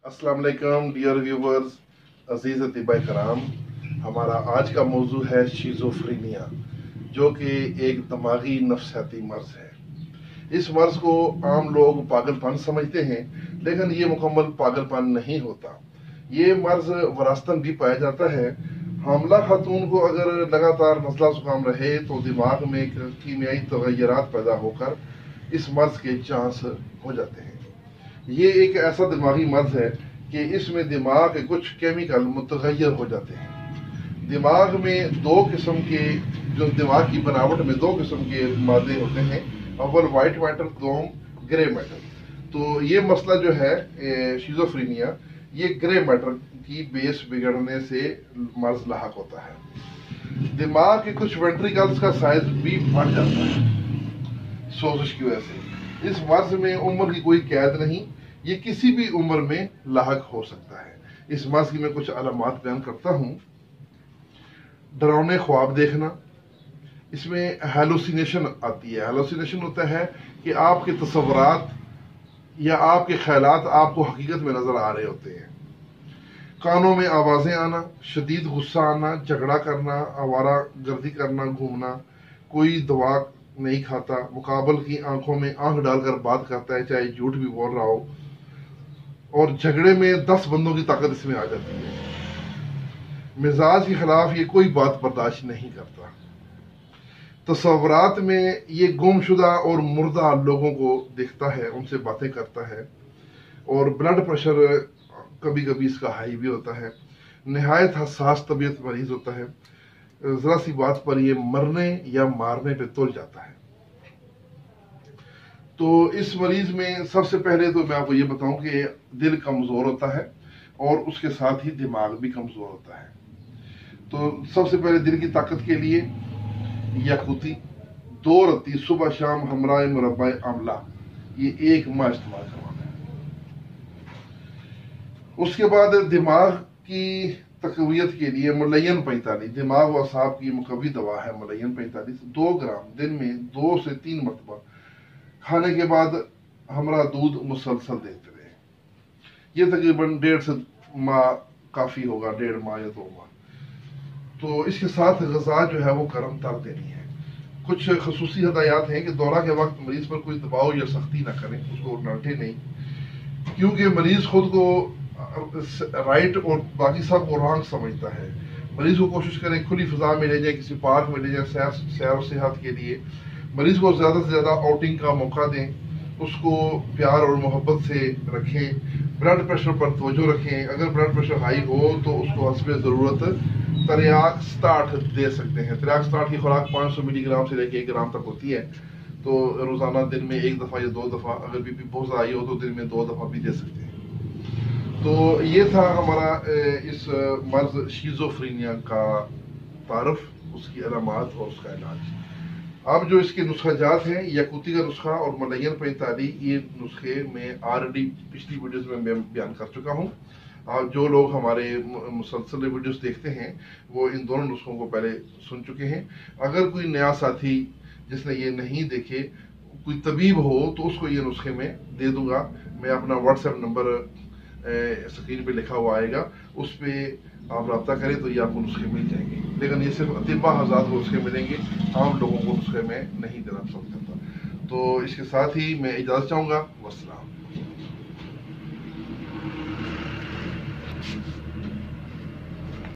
अस्सलाम वालेकुम dear viewers, अजीज़ अतिबा कराम। हमारा आज का मौजू है शिज़ोफ्रेनिया, जो कि एक दिमागी नफसियाती मर्ज है। इस मर्ज को आम लोग पागलपन समझते हैं, लेकिन ये मुकम्मल पागलपन नहीं होता। ये मर्ज वरासतन भी पाया जाता है। हामला खातून को अगर लगातार नज़ला जुकाम रहे तो दिमाग में कीमियाई तगय्युरात पैदा होकर इस मर्ज के चांस हो जाते हैं। ये एक ऐसा दिमागी मर्ज है कि इसमें दिमाग के कुछ केमिकल मुतगय्यर हो जाते हैं। दिमाग में दो किस्म के, जो दिमाग की बनावट में दो किस्म के मादे होते हैं, अव्वल वाइट मैटर, दोम ग्रे मैटर। तो ये मसला जो है शिज़ोफ्रेनिया, ये ग्रे मैटर की बेस बिगड़ने से मर्ज लाहक होता है। दिमाग के कुछ वेंट्रिकल्स का साइज भी बढ़ जाता है सोजिश की वजह से। इस मर्ज में उम्र की कोई कैद नहीं, ये किसी भी उम्र में लाहक हो सकता है। इस मर्ज की मैं कुछ अलामात बयान करता हूँ। डरावने ख्वाब देखना, इसमें हेलुसिनेशन आती है। हेलुसिनेशन होता है कि आपके तस्वुरात या आपके ख्यालात आपको हकीकत में नजर आ रहे होते हैं। कानों में आवाजें आना, शदीद गुस्सा आना, झगड़ा करना, आवारा गर्दी करना, घूमना, कोई दवा नहीं खाता, मुकाबल की आंखों में आंख डालकर बात करता है, चाहे झूठ भी बोल रहा हो, और झगड़े में 10 बंदों की ताकत इसमें आ जाती है। मिजाज के खिलाफ ये कोई बात बर्दाश्त नहीं करता। तस्वुरात में ये गुमशुदा और मुर्दा लोगों को देखता है, उनसे बातें करता है, और ब्लड प्रेशर कभी कभी इसका हाई भी होता है। निहायत हसास तबीयत मरीज होता है। जरा सी बात पर ये मरने या मारने पे तुल जाता है। तो इस मरीज में सबसे पहले तो मैं आपको ये बताऊं कि दिल कमजोर होता है और उसके साथ ही दिमाग भी कमजोर होता है। तो सबसे पहले दिल की ताकत के लिए याकुती 2 रत्ती सुबह शाम हमराए मुरब्बा आमला, ये 1 माह इस्तेमाल करवाना है। उसके बाद दिमाग की तकवीयत के लिए मुलय्यन 45, दिमाग व असाब की मुकवी दवा है मुलय्यन 45, 2 ग्राम दिन में 2 से 3 मरतबा खाने के बाद हमरा दूध मुसलसल देते रहे। ये तकरीबन 1.5 से माह काफी होगा, 1.5 माह या 2 माह। तो इसके साथ ग़िज़ा जो है वो गर्म तर देनी है। कुछ खसूसी हदायत हैं कि दौरा के वक्त मरीज पर कोई दबाव या सख्ती ना करें, उसको डांटे नहीं, क्योंकि मरीज खुद को राइट और बाकी सब को रॉन्ग समझता है। मरीज को कोशिश करें खुली फिजा में ले जाए, किसी पार्क में ले जाए सैर सेहत के लिए। मरीज को ज्यादा से ज्यादा आउटिंग का मौका दें, उसको प्यार और मोहब्बत से रखें। ब्लड प्रेशर पर तवज्जो रखें। अगर ब्लड प्रेशर हाई हो तो उसको हस्बे जरूरत तरियाक स्टार्ट दे सकते हैं। तरियाक स्टार्ट की खुराक 500 मिलीग्राम से लेकर 1 ग्राम तक होती है। तो रोजाना दिन में 1 दफा या 2 दफा, अगर बीपी बहुत ज्यादा आई हो तो दिन में 2 दफा भी दे सकते हैं। तो ये था हमारा इस मर्ज शिज़ोफ्रेनिया का तारफ, उसकी अलामात और उसका इलाज। अब जो इसके नुस्खाजात हैं, याकुती का नुस्खा और मुलय्यन 45, ये नुस्खे में ऑलरेडी पिछली वीडियोस में मैं बयान कर चुका हूँ। जो लोग हमारे मुसलसल वीडियोस देखते हैं वो इन दोनों नुस्खों को पहले सुन चुके हैं। अगर कोई नया साथी जिसने ये नहीं देखे, कोई तबीब हो, तो उसको ये नुस्खे में दे दूंगा। मैं अपना व्हाट्सएप नंबर स्क्रीन पे लिखा हुआ आएगा, उस पर आप रब्ता करें तो ये आपको नुस्खे मिल जाएंगे। लेकिन ये सिर्फ अतिबा हज़रात को नुस्खे मिलेंगे, आम लोगों को नुस्खे में नहीं देना पसंद करता। तो इसके साथ ही मैं इजाज़त चाहूँगा। वस्सलाम।